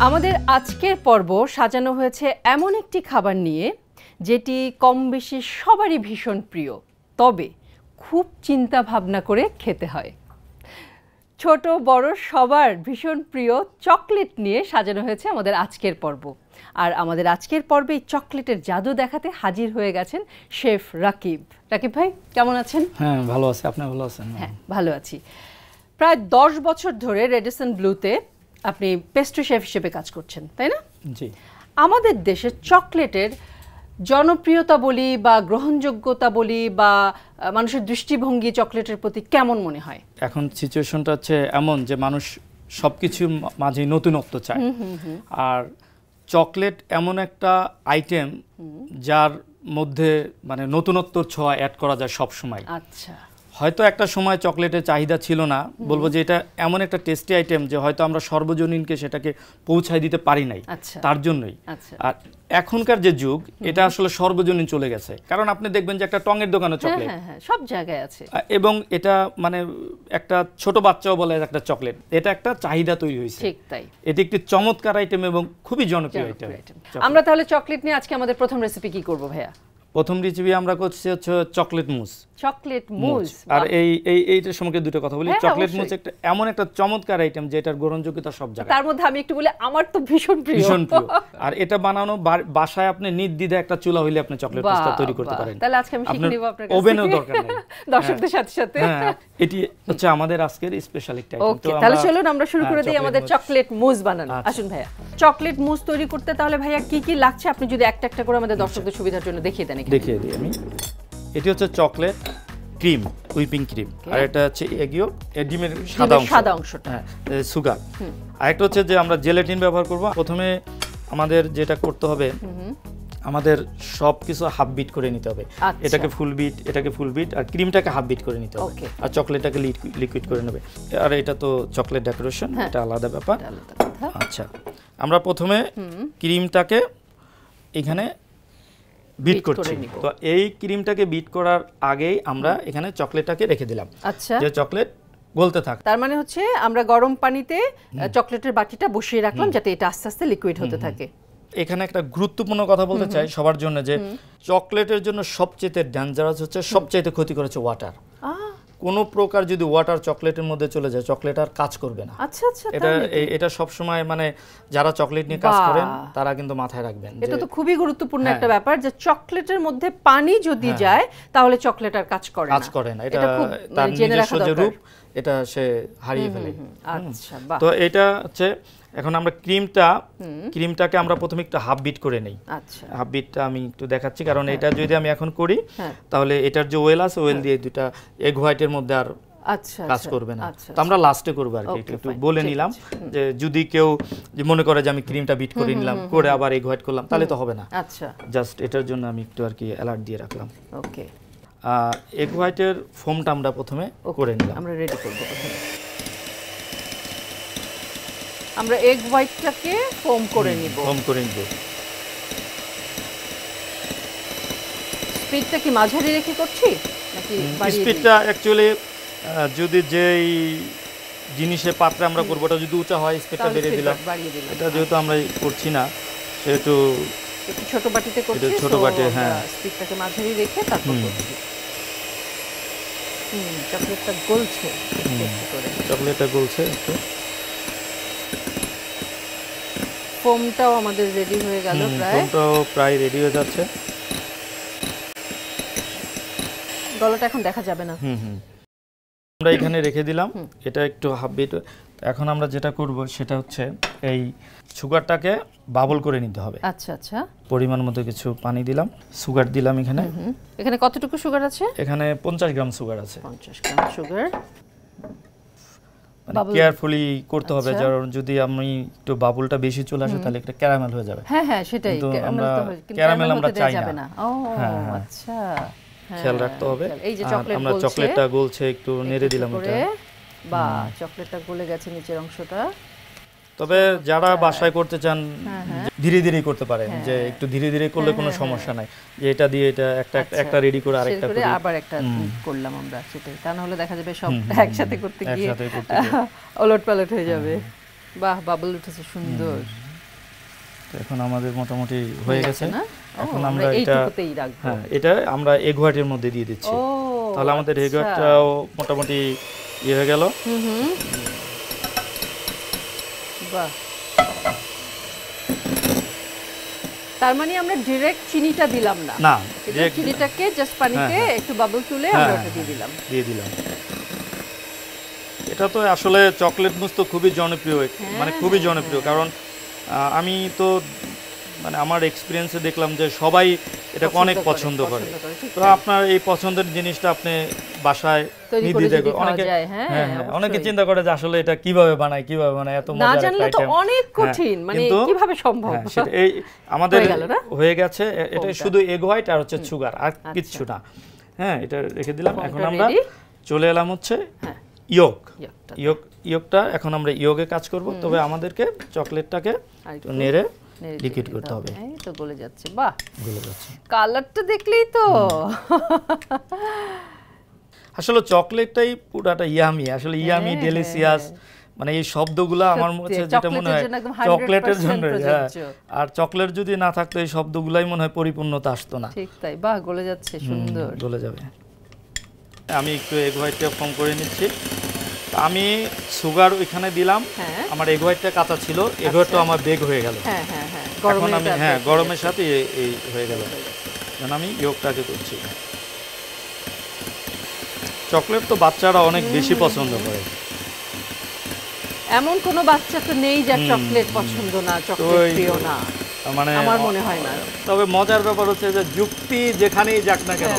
আমাদের আজকের পর্ব সাজানো হয়েছে এমন একটি খাবার নিয়ে যেটি কম বেশি সবারই ভীষণ প্রিয়, তবে খুব চিন্তা ভাবনা করে খেতে হয়। ছোট বড় সবার ভীষণ প্রিয় চকলেট নিয়ে সাজানো হয়েছে আমাদের আজকের পর্ব। আর আমাদের আজকের পর্বে চকলেটের জাদু দেখাতে হাজির হয়ে গেছেন শেফ রাকিব। রাকিব ভাই কেমন আছেন? হ্যাঁ ভালো আছি, আপনি ভালো আছেন? হ্যাঁ ভালো আছি। প্রায় 10 বছর ধরে রেডিসন ব্লুতে আপনি পেস্ট্রি শেফ হিসেবে কাজ করছেন, তাই না? জি। আমাদের দেশে চকলেটের জনপ্রিয়তা বলি বা গ্রহণযোগ্যতা বলি বা মানুষের দৃষ্টিভঙ্গি চকলেটের প্রতি কেমন মনে হয়? এখন সিচুয়েশনটা হচ্ছে এমন যে মানুষ সবকিছুর মাঝে নতুনত্ব চায়, আর চকলেট এমন একটা আইটেম যার মধ্যে মানে নতুনত্বর ছোঁয়া অ্যাড করা যায় সব সময়। আচ্ছা, হয়তো একটা সময় চকলেটের চাহিদা ছিল না, বলবো যে এটা এমন একটা টেস্টি আইটেম যে হয়তো আমরা সর্বজনীনকে সেটাকে পৌঁছায় দিতে পারি নাই, তার জন্যই। আর এখনকার যে যুগ, এটা আসলে সর্বজনীন চলে গেছে, কারণ আপনি দেখবেন যে একটা টঙের দোকানে চকলেট সব জায়গায় আছে, এবং এটা মানে একটা ছোট বাচ্চাও বলে একটা চকলেট, এটা একটা চাহিদা তৈরি হয়েছে। ঠিক তাই, এটি একটি চমৎকার আইটেম এবং খুবই জনপ্রিয় আইটেম। আমরা তাহলে চকলেট নিয়ে আজকে আমাদের প্রথম রেসিপি কি করব ভাইয়া? প্রথম রেসিপি আমরা করছি হচ্ছে চকলেট মুস। চকলেট মুস, আর এইটার সম্পর্কে দুটো কথা বলি। চকলেট মুস একটা এমন একটা চমৎকার আইটেম যে এটার গ্রহণযোগ্যতা সব জায়গায়। তার মধ্যে আমি একটু বলি, আমার তো ভীষণ প্রিয়। আর এটা বানানো বাসায় আপনি নির্দ্বিধায় একটা চুলা হইলে আপনি চকলেট মুসটা তৈরি করতে পারেন। তাহলে আজকে আমি শিখে নিব আপনার কাছে, ওভেনও দরকার নেই, দর্শকদের সাথে সাথে। হ্যাঁ, এটি হচ্ছে আমাদের আজকের স্পেশাল একটা আইটেম। তো তাহলে চলুন আমরা শুরু করে দিই আমাদের চকলেট মুস বানানো। আসুন ভাইয়া, চকলেট মুস তৈরি করতে তাহলে ভাইয়া কি কি লাগছে আপনি যদি একটা একটা করে আমাদের দর্শকদের সুবিধার জন্য দেখিয়ে দেন। দেখিয়ে দিই আমি। এটি হচ্ছে চকলেট ক্রিম, হুইপিং ক্রিম, আর এটা হচ্ছে এগিও ডিমের সাদা অংশটা, হ্যাঁ, সুগার। আর একটা হচ্ছে যে আমরা জেলাটিন ব্যবহার করব। প্রথমে আমাদের যেটা করতে হবে, আমাদের সবকিছু হাফ বিট করে নিতে হবে। এটাকে ফুল বিট আর ক্রিমটাকে হাফ বিট করে নিতে হবে, আর চকলেটটাকে লিকুইড করে নেবে। আর এটা তো চকলেট ডেকোরেশন, এটা আলাদা ব্যাপার। আচ্ছা, আমরা প্রথমে ক্রিমটাকে এখানে বিট করছি। তো এই ক্রিমটাকে বিট করার আগেই আমরা এখানে চকলেটটাকে রেখে দিলাম, যে চকলেট গলতে থাকে। তার মানে হচ্ছে আমরা গরম পানিতে চকলেটের বাটিটা বসিয়ে রাখলাম যাতে এটা আস্তে আস্তে লিকুইড হতে থাকে। এখানে একটা গুরুত্বপূর্ণ কথা বলতে চাই সবার জন্য, যে চকলেটের জন্য সবচেয়ে ডেঞ্জারাস হচ্ছে, সবচেয়ে ক্ষতিকর হচ্ছে ওয়াটার। কোনো প্রকার যদি ওয়াটার চকলেটের মধ্যে চলে যায়, চকলেট আর কাজ করবে না। আচ্ছা আচ্ছা, এটা সব সময় মানে যারা চকলেট নিয়ে কাজ করেন তারা কিন্তু মাথায় রাখবেন, এটা তো খুবই গুরুত্বপূর্ণ একটা ব্যাপার, যে চকলেটের মধ্যে পানি যদি যায় তাহলে চকলেট আর কাজ করে না। এটা তার নিজস্ব যে রূপ, এটা সে হারিয়ে ফেলে। আচ্ছা, তো এটা হচ্ছে এখন আমরা ক্রিমটাকে আমরা প্রথমে একটু হাফ বিট করে নেই। আচ্ছা, হাফ বিটটা আমি একটু দেখাচ্ছি, কারণ এটা যদি আমি এখন করি তাহলে এটার যে ওয়েল আছে, ওয়েল দিয়ে দুটা এগ হোয়াইটের মধ্যে আর কাজ করবে না। তো আমরা লাস্টে করবো আর কি, একটু বলে নিলাম যে যদি কেউ মনে করে যে আমি ক্রিমটা বিট করে নিলাম, করে আবার এগ হোয়াইট করলাম, তাহলে তো হবে না। আচ্ছা, জাস্ট এটার জন্য আমি একটু আর কি অ্যালার্ট দিয়ে রাখলাম। ওকে, এগ হোয়াইটের ফোমটা আমরা প্রথমে করে নিলাম। আমরা রেডি করব। আমরা এগ হোয়াইটটাকে ফোম করে নিব। স্পিডটা কি মাঝারি রেখে করছি নাকি বাড়িয়ে? স্পিডটা অ্যাকচুয়ালি যদি যেই জিনিসের পাত্রে আমরা করব ওটা যদি উঁচা হয়, স্পিডটা বাড়িয়ে দিলাম। এটা যেহেতু আমরা করছি না, সেহেতু একটু ছোট বাটিতে করছি, ছোট বাটি, হ্যাঁ, স্পিডটাকে মাঝারি রেখে তারপর করছি। চকলেটটা গলছে একটু। ফোমটাও আমাদের রেডি হয়ে গেল, প্রায় রেডি হয়ে যাচ্ছে। গলাটা এখন দেখা যাবে না। আমরা এখানে রেখে দিলাম, এটা একটু হাফ বিট। এখন আমরা যেটা করব সেটা হচ্ছে এই সুগারটাকে বাবল করে নিতে হবে। আচ্ছা আচ্ছা, পরিমাণ মতো কিছু পানি দিলাম, সুগার দিলাম। এখানে কতটুকু সুগার আছে? এখানে 50 গ্রাম সুগার আছে। 50 গ্রাম সুগার কেয়ারফুলি করতে হবে, কারণ যদি আমি একটু বাবলটা বেশি চলে আসে তাহলে একটা ক্যারামেল হয়ে যাবে। হ্যাঁ হ্যাঁ, সেটাই, ক্যারামেল আমরা চাই না। ও আচ্ছা, খেয়াল রাখতে হবে। এই যে আমরা চকলেটটা গলছে, একটু নেড়ে দিলাম এটা। বাহ, চকলেটটা গলে গেছে নিচের অংশটা। তবে যারা বাসায় করতে চান ধীরে ধীরে করতে পারেন, যে একটু ধীরে ধীরে করলে কোনো সমস্যা নাই, যে এটা দিয়ে এটা একটা রেডি করে আরেকটা করে আবার একটা করলাম আমরা, সেটাই। তা না হলে দেখা যাবে সব একসাথে করতে গিয়ে ওলট পালট হয়ে যাবে। বাহ, বাবল উঠেছে সুন্দর। এখন আমাদের মোটামুটি হয়ে গেছে। এখন আমরা এইটুকুতেই রাখবো। হ্যাঁ, এটা আমরা এগ হোয়াইটের মধ্যে দিয়ে দিচ্ছি। তাহলে আমাদের এগ হোয়াইটটাও মোটামুটি ইয়ে হয়ে গেল। বাহ, তার মানে আমরা ডাইরেক্ট চিনিটা দিলাম না, না চিনিটাকে জাস্ট পানিতে একটু বাবল তুলে আমরা ওটা দিয়ে দিলাম। এটা তো আসলে চকলেট মুস তো খুবই জনপ্রিয়, মানে খুবই জনপ্রিয়, কারণ আমি তো মানে আমার এক্সপিরিয়েন্সে দেখলাম যে সবাই এটাকে অনেক পছন্দ করে। তো আপনার এই পছন্দের জিনিসটা আপনি বাসায় নিজে অনেকে চিন্তা করে যে আসলে এটা কিভাবে বানায় এত মজার একটা আইটেম, অনেক কঠিন, মানে কিভাবে সম্ভব। এই আমাদের হয়ে গেছে, এটা শুধু এগ হোয়াইট আর হচ্ছে সুগার, আর কিচ্ছু না। হ্যাঁ, এটা রেখে দিলাম। এখন আমরা চলে এলাম হচ্ছে ইয়কটা। এখন আমরা ইয়কে কাজ করব, তবে আমাদেরকে চকলেটটাকে নেড়ে লিকুইড করতে হবে। এই তো গলে যাচ্ছে। বাহ, গলে যাচ্ছে। কালারটা দেখলেই তো আসলে চকলেটটাই পুরাটা ইয়ামি, আসলে ইয়ামি ডেলিশিয়াস, মানে এই শব্দগুলো আমার মনে যেটা মনে হয় চকলেটের জন্য। আর চকলেট যদি না থাকতো এই শব্দগুলাই মনে হয় পরিপূর্ণতা আসতো না। ঠিক তাই। বাহ, গলে যাচ্ছে, সুন্দর গলে যাবে। আমি একটু এগ হোয়াইটটা কম করে নিচ্ছি। আমি সুগার ওইখানে দিলাম, আমার এগ হোয়াইটটা কাঁচা ছিল, এগ হোয়াইটটা আমার বেগ হয়ে গেল। এখন আমি গরমের সাথে এই হয়ে গেল। এখন আমি ইয়কটাকে করছি। চকলেট তো বাচ্চারা অনেক বেশি পছন্দ করে, এমন কোনো বাচ্চা তো নেই যার চকলেট পছন্দ না, চকলেট প্রিয় না, মানে আমার মনে হয় না। তবে মজার ব্যাপার হচ্ছে যে যুক্তি যেখানেই যাক না কেন,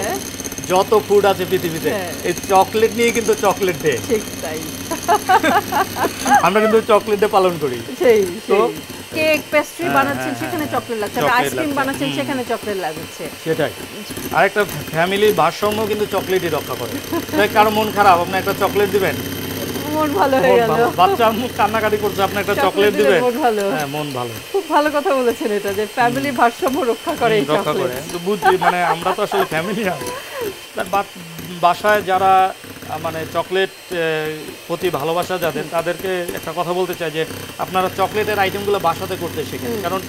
যত ফুড আছে পৃথিবীতে, এই চকলেট নিয়ে কিন্তু চকলেট ডে। ঠিক তাই, আমরা কিন্তু চকলেট ডে পালন করি। তো কেক পেস্ট্রি বানাচ্ছেন সেখানে চকলেট লাগছে, আইসক্রিম বানাচ্ছেন সেখানে চকলেট লাগছে। সেটাই। আরেকটা ফ্যামিলির ভারসাম্য কিন্তু চকলেটই রক্ষা করে। কারো মন খারাপ, আপনি একটা চকলেট দিবেন, মন ভালো হয়ে গেল। বাচ্চা মুখ কান্নাকাটি করছে, আপনি একটা চকলেট দিবেন, মন ভালো। খুব ভালো কথা বলেছেন, এটা যে ফ্যামিলির ভারসাম্য রক্ষা করে এই চকলেট। কিন্তু বুঝি, মানে আমরা তো আসলে ফ্যামিলি না। বাসায় যারা মানে চকলেট প্রতি ভালোবাসা যাদের, তাদেরকে একটা কথা বলতে চাই যে আপনারা চকলেটের আইটেমগুলো বাসাতে করতে শেখেন, কারণ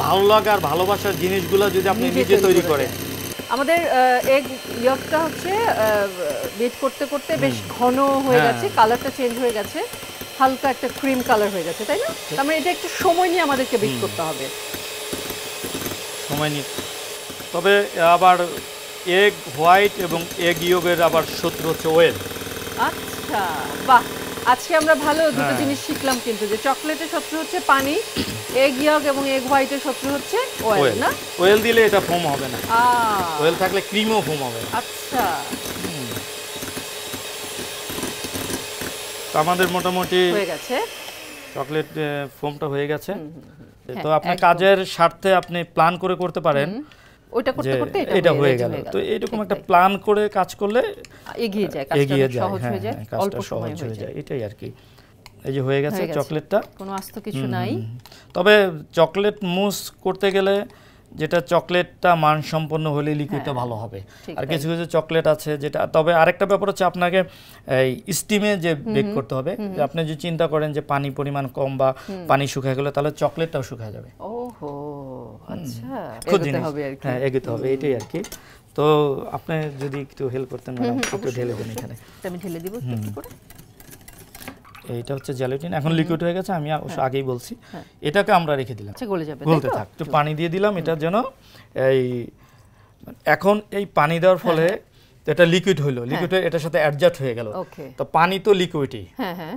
ভালো লাগা আর ভালোবাসার জিনিসগুলো যদি আপনি নিজে তৈরি করেন। আমাদের এগ ইয়কটা হচ্ছে বিট করতে করতে বেশ ঘন হয়ে গেছে, কালারটা চেঞ্জ হয়ে গেছে, হালকা একটা ক্রিম কালার হয়ে গেছে, তাই না? তার মানে এটা একটু সময় নিয়ে আমাদেরকে বিট করতে হবে, সময় নিয়ে। তবে আবার এগ হোয়াইট এবং এগ ইয়কের আবার শত্রু হচ্ছে ওয়েল। আচ্ছা, বাহ, আজকে আমরা ভালো দুটো জিনিস শিখলাম কিন্তু, যে চকলেটের শত্রু হচ্ছে পানি, এগ ইয়ক এবং এগ হোয়াইটের শত্রু হচ্ছে ওয়েল। না, ওয়েল দিলে এটা ফোম হবে না, ওয়েল থাকলে ক্রিমও ফোম হবে। আচ্ছা, তো আমাদের মোটামুটি হয়ে গেছে, চকলেট ফোমটা হয়ে গেছে। তো আপনার কাজের স্বার্থে আপনি প্ল্যান করে করতে পারেন, ওইটা করতে করতে এটা হয়ে গেল। তো এরকম একটা প্ল্যান করে কাজ করলে এগিয়ে যায়, সহজ হয়ে যায়, অল্প সময় হয়ে যায়, এটাই আর কি। এই যে হয়ে গেছে চকলেটটা, কোনো আস্ত কিছু নাই। তবে চকলেট মুস করতে গেলে যেটা চকলেটটা মানসম্পন্ন হলে লিকুইডটা ভালো হবে। আর কিছু কিছু চকলেট আছে যেটা, তবে আরেকটা ব্যাপার হচ্ছে আপনাকে এই স্টিমে যে বেক করতে হবে। আপনি যদি চিন্তা করেন যে পানি পরিমাণ কম বা পানি শুকিয়ে গেলে, তাহলে চকলেটটাও শুকিয়ে যাবে। ওহো, আচ্ছা, এগোতে হবে আর কি। হ্যাঁ, এগোতে হবে, এটাই আর কি। তো আপনি যদি একটু হেল্প করতেন ম্যাডাম, একটু ঢেলে দেন এখানে। আমি ঢেলে দিব একটু করে। এইটা হচ্ছে জেলাটিন, এখন লিকুইড হয়ে গেছে, আমি অবশ্য আগেই বলছি। এটাকে আমরা রেখে দিলাম, গলে যাবে, গলতে থাক। একটু পানি দিয়ে দিলাম, এটা যেন এই এখন এই পানি দেওয়ার ফলে এটা লিকুইড হলো, লিকুইড হয়ে এটার সাথে অ্যাডজাস্ট হয়ে গেল। তো পানি তো লিকুইডই,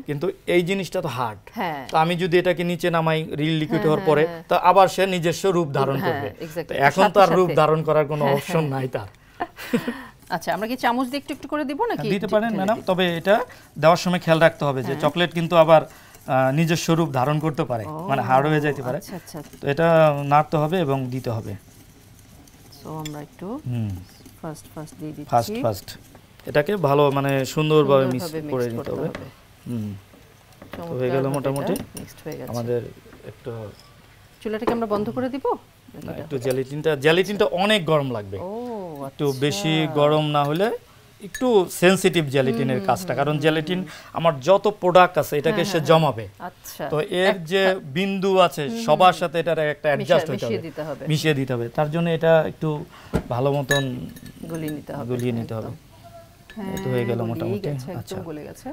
কিন্তু এই জিনিসটা তো হার্ড। তো আমি যদি এটাকে নিচে নামাই রিল লিকুইড হওয়ার পরে, তো আবার সে নিজস্ব রূপ ধারণ করবে। এখন তো আর রূপ ধারণ করার কোনো অপশন নাই তার। আচ্ছা, আমরা কি চামচ দিয়ে একটু একটু করে দিব নাকি? দিতে পারেন ম্যাডাম, তবে এটা দেওয়ার সময় খেয়াল রাখতে হবে যে চকলেট কিন্তু আবার নিজস্ব রূপ ধারণ করতে পারে, মানে হার্ড হয়ে যেতে পারে। তো এটা নাড়তে হবে এবং দিতে হবে। সো আমরা একটু ফার্স্ট দিয়ে দিচ্ছি, ফার্স্ট এটাকে ভালো মানে সুন্দরভাবে মিক্স করে নিতে হবে। তো হয়ে গেল মোটামুটি মিক্সড হয়ে গেছে। আমাদের একটু চুলাটাকে আমরা বন্ধ করে দিব। একটু জেলাটিনটা অনেক গরম লাগবে, একটু বেশি গরম না হলে একটু সেনসিটিভ জেলাটিনের কাজটা, কারণ জেলাটিন আমার যত প্রোডাক্ট আছে এটাকে সে জমাবে। আচ্ছা, তো এর যে বিন্দু আছে সবার সাথে এটার একটা অ্যাডজাস্ট হতে হবে, মিশিয়ে দিতে হবে। তার জন্য এটা একটু ভালো মতন গুলিয়ে নিতে হবে। এটা হয়ে গেল মোটামুটি। আচ্ছা, গলে গেছে।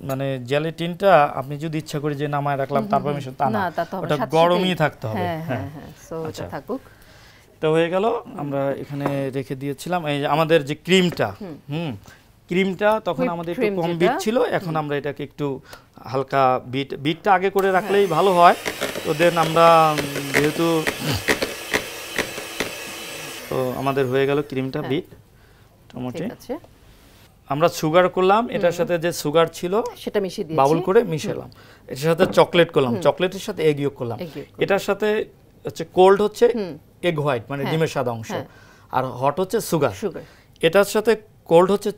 মানে জেলাটিনটা আপনি যদি ইচ্ছা করে যে নামায় রাখলাম তারপর মিশন, তা না, ওটা গরমই থাকতে হবে। হ্যাঁ, সো এটা থাকুক। তো হয়ে গেল, আমরা এখানে রেখে দিয়েছিলাম। এই যে আমাদের যে ক্রিমটা, ক্রিমটা তখন আমাদের একটু কম বিট ছিল, এখন আমরা এটাকে একটু হালকা বিটটা আগে করে রাখলেই ভালো হয়। তো দেন আমরা যেহেতু তো আমাদের হয়ে গেল ক্রিমটা বিট মোটামুটি। আমরা সুগার করলাম, এটার সাথে যে সুগার ছিল সেটা মিশিয়ে দিয়েছি, বাউল করে মিশালাম। এটার সাথে চকলেট করলাম, চকলেটের সাথে এগ ইয়ক করলাম। এটার সাথে হচ্ছে কোল্ড হচ্ছে এগ হোয়াইট মানে ডিমের সাদা অংশ, আর হট হচ্ছে সুগার। এটার সাথে কোল্ড হচ্ছে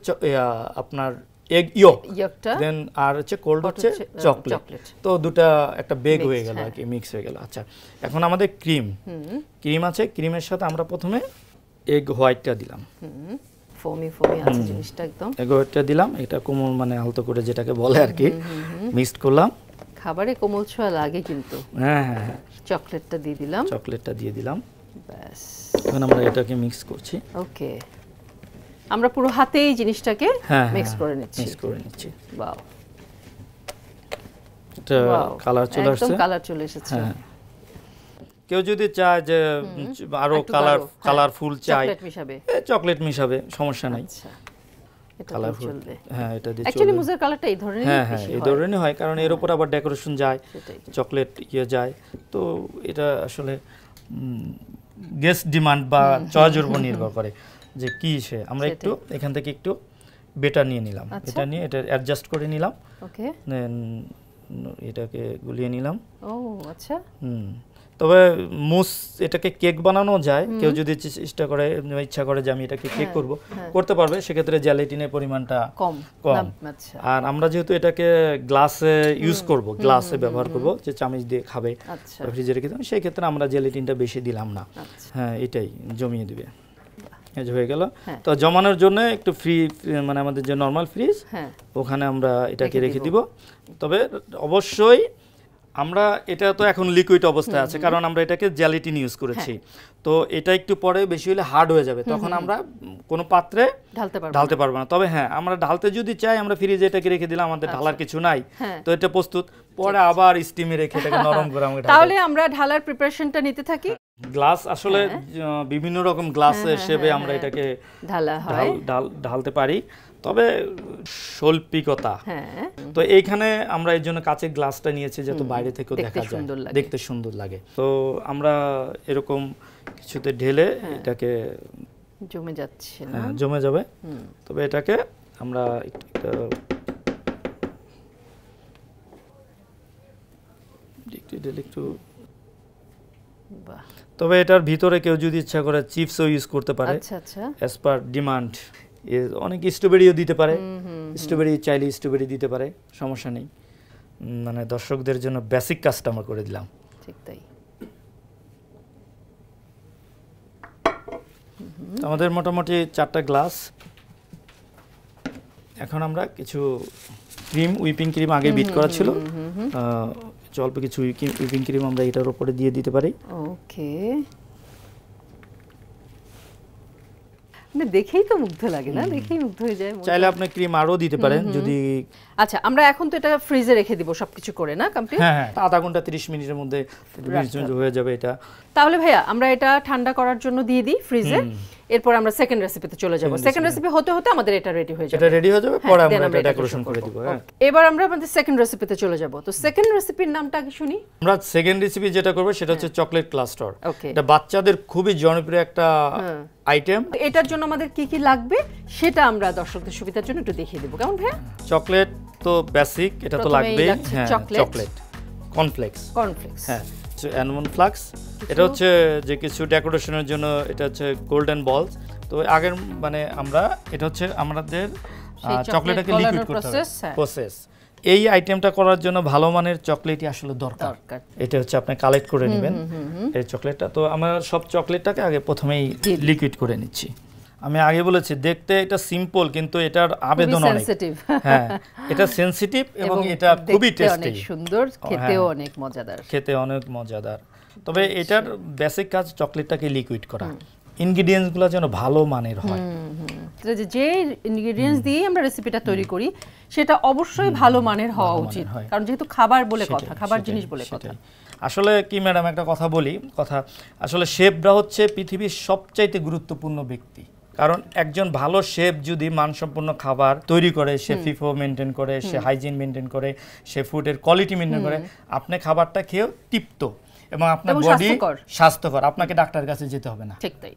আপনার এগ ইয়কটা, দেন আর হচ্ছে কোল্ড হচ্ছে চকলেট। তো দুটা একটা বেগ হয়ে গেল আর কি, মিক্স হয়ে গেল। আচ্ছা, এখন আমাদের ক্রিম আছে, ক্রিমের সাথে আমরা প্রথমে এগ হোয়াইটটা দিলাম। ফোমি আছে জিনিসটা একদম। এগ হোয়াইটটা দিলাম, এটা কোমল মানে আলতো করে যেটাকে বলে আর কি, মিক্সড করলাম। খাবারে কোমল ছোঁয়া লাগে কিন্তু। হ্যাঁ, চকলেটটা দিয়ে দিলাম। ব্যাস, এখন আমরা এটাকে মিক্স করছি। ওকে, আমরা পুরো হাতেই জিনিসটাকে মিক্স করে নিচ্ছি। ওয়াও, এটা কালার চলে আসছে, একদম কালার চলে এসেছে। কেউ যদি চায় যে আরো কালারফুল চাই, চকলেট মিশাবে, সমস্যা নাই। কালারফুল, হ্যাঁ, এটা দিয়ে অ্যাকচুয়ালি মুজের কালারটা এই ধরনের এই ধরনের হয়, কারণ এর উপর আবার ডেকোরেশন যায়, চকলেট যায়। তো এটা আসলে গেস্ট ডিমান্ড বা চয়েসের উপর নির্ভর করে যে কি সে। আমরা একটু এখান থেকে একটু বেটার নিয়ে নিলাম, এটা নিয়ে এটা অ্যাডজাস্ট করে নিলাম। ওকে, দেন এটাকে গুলিয়ে নিলাম। ও আচ্ছা। তবে মুস এটাকে কেক বানানো যায়, কেউ যদি ইচ্ছা করে যে আমি এটাকে কেক করব, করতে পারবে। সেক্ষেত্রে জেলাটিনের পরিমাণটা কম। আর আমরা যেহেতু এটাকে গ্লাসে ইউজ করব, গ্লাসে ব্যবহার করব, যে চামচ দিয়ে খাবে, ফ্রিজে রেখে দেবেন, সেই ক্ষেত্রে আমরা জেলাটিনটা বেশি দিলাম না। হ্যাঁ, এটাই জমিয়ে দিবে। এই যে হয়ে গেল। তো জমানোর জন্য একটু মানে আমাদের যে নরমাল ফ্রিজ, ওখানে আমরা এটাকে রেখে দিব। তবে অবশ্যই আমরা এটা তো এখন লিকুইড অবস্থায় আছে, কারণ আমরা এটাকে জেলাটিন ইউজ করেছি। তো এটা একটু পরে বেশি হলে হার্ড হয়ে যাবে, তখন আমরা কোনো পাত্রে ঢালতে পারবো না। তবে হ্যাঁ, আমরা ঢালতে যদি চাই, আমরা ফ্রিজে এটাকে রেখে দিলাম, আমাদের ঢালার কিছু নাই, তো এটা প্রস্তুত। পরে আবার স্টিমে রেখে এটাকে নরম করে আমরা তাহলে আমরা ঢালার প্রিপারেশনটা নিতে থাকি। গ্লাস আসলে বিভিন্ন রকম গ্লাস হিসেবে আমরা এটাকে ঢালতে পারি, তবে স্বল্পিকতা। তো এইখানে আমরা এই জন্য কাঁচের গ্লাসটা নিয়েছি, যাতে বাইরে থেকেও দেখা যায়, দেখতে সুন্দর লাগে। তো আমরা এরকম কিছুতে ঢেলে এটাকে জমে যাচ্ছে না, জমে যাবে। তবে এটাকে আমরা একটু তবে এটার ভিতরে কেউ যদি ইচ্ছা করে চিপসও ইউজ করতে পারে, অ্যাজ পার ডিমান্ড। অনেক স্ট্রবেরিও দিতে পারে, স্ট্রবেরি চাইলে স্ট্রবেরি দিতে পারে, সমস্যা নেই। মানে দর্শকদের জন্য বেসিক কাজটা আমরা করে দিলাম। ঠিক তাই। আমাদের মোটামুটি 4টা গ্লাস। এখন আমরা কিছু হুইপিং ক্রিম আগে বিট করা ছিল, অল্প কিছু হুইপিং ক্রিম আমরা এটার উপরে দিয়ে দিতে পারি। ওকে, দেখেই তো মুগ্ধ লাগে না, দেখেই মুগ্ধ হয়ে যায়। চাইলে আপনি ক্রিম আরো দিতে পারেন যদি। আচ্ছা, আমরা এখন তো এটা ফ্রিজে রেখে দিব সবকিছু করে, না কমপ্লিট? হ্যাঁ, আধা ঘন্টা 30 মিনিটের মধ্যে হয়ে যাবে এটা। তাহলে ভাইয়া আমরা এটা ঠান্ডা করার জন্য দিয়ে দিই ফ্রিজে, এরপর আমরা সেকেন্ড রেসিপিতে চলে যাব। সেকেন্ড রেসিপি হতে হতে আমাদের এটা রেডি হয়ে যাবে। এটা রেডি হয়ে যাবে, পরে আমরা এটা ডেকোরেশন করে দিব। হ্যাঁ, এবার আমরা আমাদের সেকেন্ড রেসিপিতে চলে যাব। তো সেকেন্ড রেসিপির নামটা কি শুনি? আমরা সেকেন্ড রেসিপি যেটা করব সেটা হচ্ছে চকলেট ক্লাস্টার। এটা বাচ্চাদের খুবই জনপ্রিয় একটা আইটেম। এটার জন্য আমাদের কি কি লাগবে সেটা আমরা দর্শকদের সুবিধার জন্য একটু দেখিয়ে দেব, কেমন ভাইয়া? চকলেট তো বেসিক, এটা তো লাগবেই। হ্যাঁ, চকলেট, কর্নফ্লেক্স, হ্যাঁ, অ্যালমন্ড ফ্লাক্স। এটা হচ্ছে যে কিছু ডেকোরেশনের জন্য, এটা হচ্ছে গোল্ডেন বলস। তো আগের মানে আমরা এটা হচ্ছে আমাদের চকলেটটাকে লিকুইড করতে হবে, প্রসেস। এই আইটেমটা করার জন্য ভালো মানের চকলেটই আসলে দরকার। এটা হচ্ছে আপনি কালেক্ট করে নেবেন এই চকলেটটা। তো আমরা সব চকলেটটাকে আগে প্রথমেই লিকুইড করে নিচ্ছি। আমি আগে বলেছি দেখতে এটা সিম্পল, কিন্তু এটার আবেদন অনেক। হ্যাঁ, এটা সেনসিটিভ এবং এটা খুবই টেস্টি, অনেক সুন্দর, খেতেও অনেক মজাদার। খেতে অনেক মজাদার। তবে এটার বেসিক কাজ চকলেটটাকে লিকুইড করা, ইনগ্রেডিয়েন্টসগুলো যেন ভালো মানের হয়। যে ইনগ্রেডিয়েন্টস দিয়ে আমরা রেসিপিটা তৈরি করি সেটা অবশ্যই ভালো মানের হওয়া উচিত, কারণ যেহেতু খাবার বলে কথা, খাবার জিনিস বলে কথা। আসলে কি ম্যাডাম, একটা কথা বলি, আসলে শেফরা হচ্ছে পৃথিবীর সবচাইতে গুরুত্বপূর্ণ ব্যক্তি। কারণ একজন ভালো শেফ যদি মানসম্পন্ন খাবার তৈরি করে, সে ফিফো মেনটেন করে, সে হাইজিন মেনটেন করে, সে ফুডের কোয়ালিটি মেনটেন করে, আপনি খাবারটা খেয়েও তৃপ্ত এবং আপনার বডি স্বাস্থ্যকর, আপনাকে ডাক্তারের কাছে যেতে হবে না। ঠিক তাই।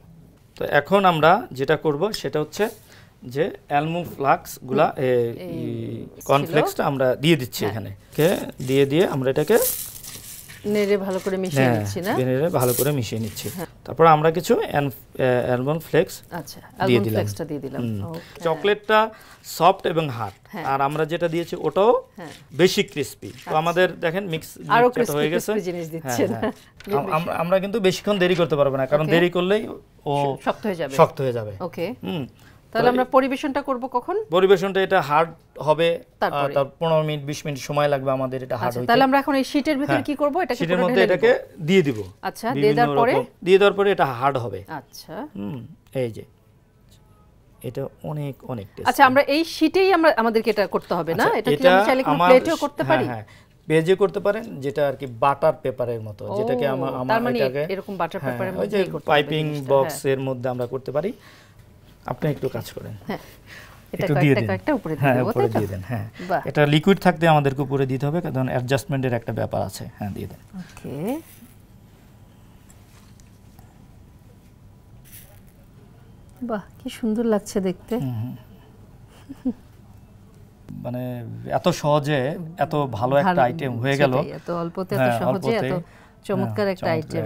তো এখন আমরা যেটা করব সেটা হচ্ছে যে অ্যালমো ফ্লাক্স গুলা, কর্নফ্লেক্সটা আমরা দিয়ে দিচ্ছি এখানে, দিয়ে আমরা এটাকে নেড়ে ভালো করে মিশিয়ে নিচ্ছি না, নেড়ে ভালো করে মিশিয়ে নিচ্ছি। তারপর আমরা কিছু অ্যালমন্ড ফ্লেক্স দিয়ে দিলাম। চকলেটটা সফট এবং হার্ড, আর আমরা যেটা দিয়েছি ওটাও বেশি ক্রিস্পি। তো আমাদের দেখেন মিক্স হয়ে গেছে। আমরা কিন্তু বেশিক্ষণ দেরি করতে পারবো না, কারণ দেরি করলেই ও শক্ত হয়ে যাবে। ওকে, তাহলে আমরা পরিবেশনটা করব কখন? পরিবেশনটা এটা হার্ড হবে, তার 15 মিনিট 20 মিনিট সময় লাগবে আমাদের এটা হার্ড হইতে। তাহলে আমরা এখন এই শীটের ভিতরে কি করব? এটাকে শীটের মধ্যে এটাকে দিয়ে দিব। আচ্ছা, দিয়ে দেওয়ার পরে এটা হার্ড হবে। আচ্ছা, এই যে এটা অনেক অনেক টেস্টি। আচ্ছা, আমরা এই শীটেই আমাদেরকে এটা করতে হবে না? এটা কি আমরা চাইলে কোনো প্লেটেও করতে পারি? হ্যাঁ, পেজে করতে পারেন, যেটা আর কি বাটার পেপারের মতো, যেটাকে আমরা এটাকে এরকম বাটার পেপারের মধ্যে করতে পারি, পাইপিং বক্সের মধ্যে আমরা করতে পারি। আপনি একটু কাজ করেন, একটু দিয়ে দেন, একটা উপরে দিয়ে দেব, উপরে দিয়ে দেন। হ্যাঁ, এটা লিকুইড থাকতে আমাদেরকে উপরে দিতে হবে, কারণ অ্যাডজাস্টমেন্টের একটা ব্যাপার আছে। হ্যাঁ, দিয়ে দেন। ওকে, বাহ, কি সুন্দর লাগছে দেখতে। মানে এত সহজে এত ভালো একটা আইটেম হয়ে গেল, এত অল্পতে এত সহজে এত চমৎকার একটা আইটেম।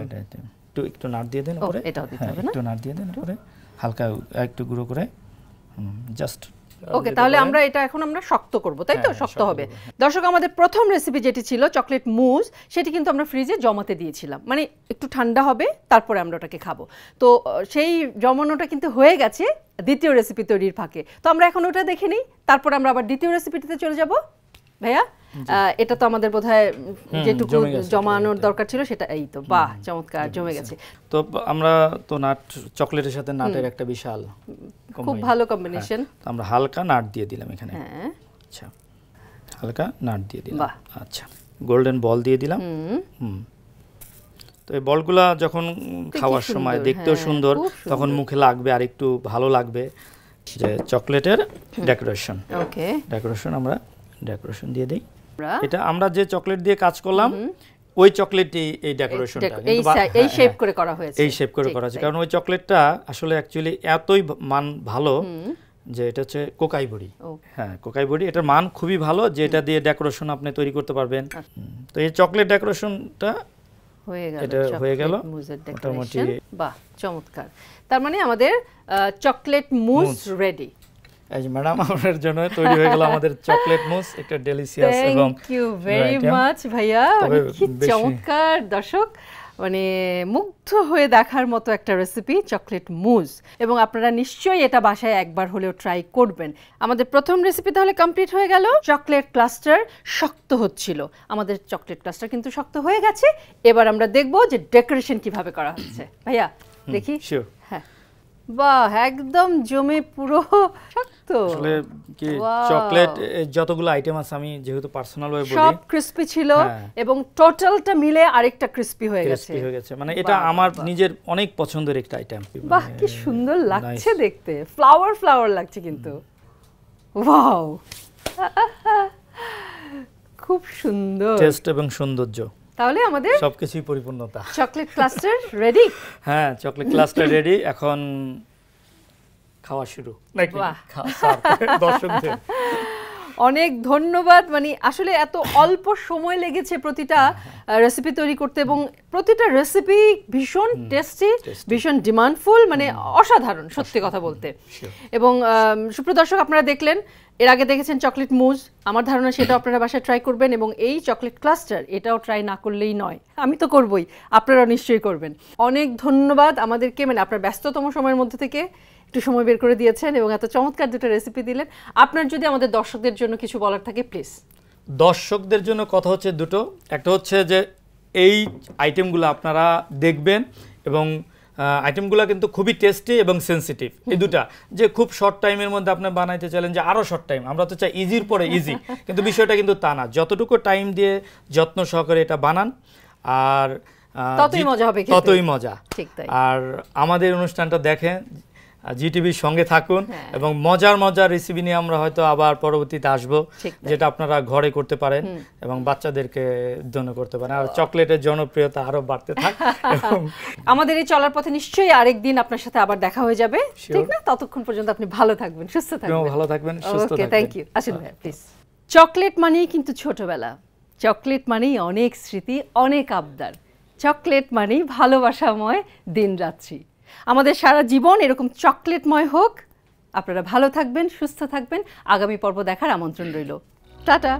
একটু নাড় দিয়ে দেন উপরে, এটাও দিতে হবে না? একটু নাড় দিয়ে দেন উপরে, হালকা একটু গুঁড়ো করে, জাস্ট। ওকে, তাহলে আমরা এটা এখন শক্ত করব, তাই তো? শক্ত হবে। দর্শক, আমাদের প্রথম রেসিপি যেটি ছিল চকলেট মুজ, সেটি কিন্তু আমরা ফ্রিজে জমাতে দিয়েছিলাম, মানে একটু ঠান্ডা হবে তারপরে আমরা ওটাকে খাবো। তো সেই জমানোটা কিন্তু হয়ে গেছে দ্বিতীয় রেসিপি তৈরির ফাঁকে। তো আমরা এখন ওটা দেখে নিই, তারপর আমরা আবার দ্বিতীয় রেসিপিটিতে চলে যাব। ভাইয়া, এটা তো আমাদের বোধহয় যেটুকু জমানোর দরকার ছিল সেটা, এই তো, বাহ, চমৎকার জমে গেছে। তো আমরা তো নাট, চকলেটের সাথে নাটের একটা বিশাল খুব ভালো কম্বিনেশন। আমরা হালকা নাট দিয়ে দিলাম এখানে। আচ্ছা, হালকা নাট দিয়ে দিলাম। আচ্ছা, গোল্ডেন বল দিয়ে দিলাম। তো এই বলগুলা যখন খাওয়ার সময় দেখতেও সুন্দর, তখন মুখে লাগবে আর একটু ভালো লাগবে। যে চকলেটের ডেকোরেশন, ওকে, আমরা ডেকোরেশন দিয়ে দিই। এটা আমরা যে চকলেট দিয়ে কাজ করলাম ওই চকলেটই এই ডেকোরেশনটা এই শেপ করে করা হয়েছে, এই শেপ করে করা হয়েছে, কারণ ওই চকলেটটা আসলে অ্যাকচুয়ালি এতই মান ভালো যে এটা হচ্ছে কোকাই বড়ি। হ্যাঁ, কোকাই বড়ি, এটার মান খুবই ভালো, যে এটা দিয়ে ডেকোরেশন আপনি তৈরি করতে পারবেন। তো এই চকলেট ডেকোরেশনটা হয়ে গেল মোটামুটি। বাহ, চমৎকার। তার মানে আমাদের চকলেট মুজ রেডি। এই যে ম্যাডাম, আপনার জন্য তৈরি হয়ে গেল আমাদের চকলেট মুজ, একটা ডেলিশিয়াস এবং থ্যাংক ইউ ভেরি মাচ ভাইয়া, কি চমৎকার। দর্শক, মানে মুগ্ধ হয়ে দেখার মতো একটা রেসিপি চকলেট মুজ, এবং আপনারা নিশ্চয়ই এটা বাসায় একবার হলেও ট্রাই করবেন। আমাদের প্রথম রেসিপি তাহলে কমপ্লিট হয়ে গেল। চকলেট ক্লাস্টার শক্ত হচ্ছিল, আমাদের চকলেট ক্লাস্টার কিন্তু শক্ত হয়ে গেছে। এবার আমরা দেখব যে ডেকোরেশন কিভাবে করা হচ্ছে। ভাইয়া, দেখি। হ্যাঁ, বাহ, একদম জমে পুরো শক্ত। আসলে কি চকলেট যতগুলো আইটেম আছে, আমি যেহেতু পার্সোনাল ওয়ে বলি, সব ক্রিস্পি ছিল এবং টোটালটা মিলে আরেকটা ক্রিস্পি হয়ে গেছে। মানে এটা আমার নিজের অনেক পছন্দের একটা আইটেম। বাহ, কি সুন্দর লাগছে দেখতে, ফ্লাওয়ার লাগছে কিন্তু। ওয়াও, খুব সুন্দর টেস্ট এবং সৌন্দর্য। তাহলে আমাদের সবকিছুই পরিপূর্ণতা। Chocolate cluster ready. হ্যাঁ, চকলেট ক্লাস্টার রেডি। এখন খাওয়া শুরু নাকি? দর্শকদের অনেক ধন্যবাদ। মানে আসলে এত অল্প সময় লেগেছে প্রতিটা রেসিপি তৈরি করতে, এবং প্রতিটা রেসিপি ভীষণ টেস্টি, ভীষণ ডিমান্ডফুল, মানে অসাধারণ সত্যি কথা বলতে। এবং সুপ্রিয় দর্শক, আপনারা দেখলেন এর আগে দেখেছেন চকলেট মুজ, আমার ধারণা সেটা আপনারা বাসায় ট্রাই করবেন, এবং এই চকলেট ক্লাস্টার এটাও ট্রাই না করলেই নয়। আমি তো করবই, আপনারাও নিশ্চয়ই করবেন। অনেক ধন্যবাদ আমাদেরকে, মানে আপনার ব্যস্ততম সময়ের মধ্যে থেকে একটু সময় বের করে দিয়েছেন এবং এত চমৎকার দুটো রেসিপি দিলেন। আপনার যদি আমাদের দর্শকদের জন্য কিছু বলার থাকে প্লিজ। দর্শকদের জন্য কথা হচ্ছে দুটো, একটা হচ্ছে যে এই আইটেমগুলো আপনারা দেখবেন, এবং আইটেমগুলো কিন্তু খুবই টেস্টি এবং সেন্সিটিভ। এই দুটা যে খুব শর্ট টাইমের মধ্যে আপনি বানাইতে চাইলেন যে আরও শর্ট টাইম, আমরা তো চাই ইজির পরে ইজি, কিন্তু বিষয়টা কিন্তু তা না। যতটুকু টাইম দিয়ে যত্ন সহকারে এটা বানান, আর ততই মজা হবে, ততই মজা। আর আমাদের অনুষ্ঠানটা দেখেন, জিটিভির সঙ্গে থাকুন, এবং মজার মজার রেসিপি নিয়ে আমরা হয়তো আবার পরবর্তীতে আসবো, যেটা আপনারা ঘরে করতে পারেন এবং বাচ্চাদেরকে জন্য করতে পারেন, আর চকলেটের জনপ্রিয়তা আরো বাড়তে থাক। আমাদের এই চলার পথে নিশ্চয়ই আরেকদিন আপনার সাথে আবার দেখা হয়ে যাবে, ঠিক না? ততক্ষণ পর্যন্ত আপনি ভালো থাকবেন, সুস্থ থাকবেন। ভালো থাকবেন, সুস্থ থাকবেন। Thank you. আসুন ভাই প্লিজ। চকলেট মানেই কিন্তু ছোটবেলা, চকলেট মানেই অনেক স্মৃতি, অনেক আবদার, চকলেট মানেই ভালোবাসাময় দিনরাত্রি। আমাদের সারা জীবন এরকম চকলেটময় হোক। আপনারা ভালো থাকবেন, সুস্থ থাকবেন। আগামী পর্ব দেখার আমন্ত্রণ রইল। টাটা।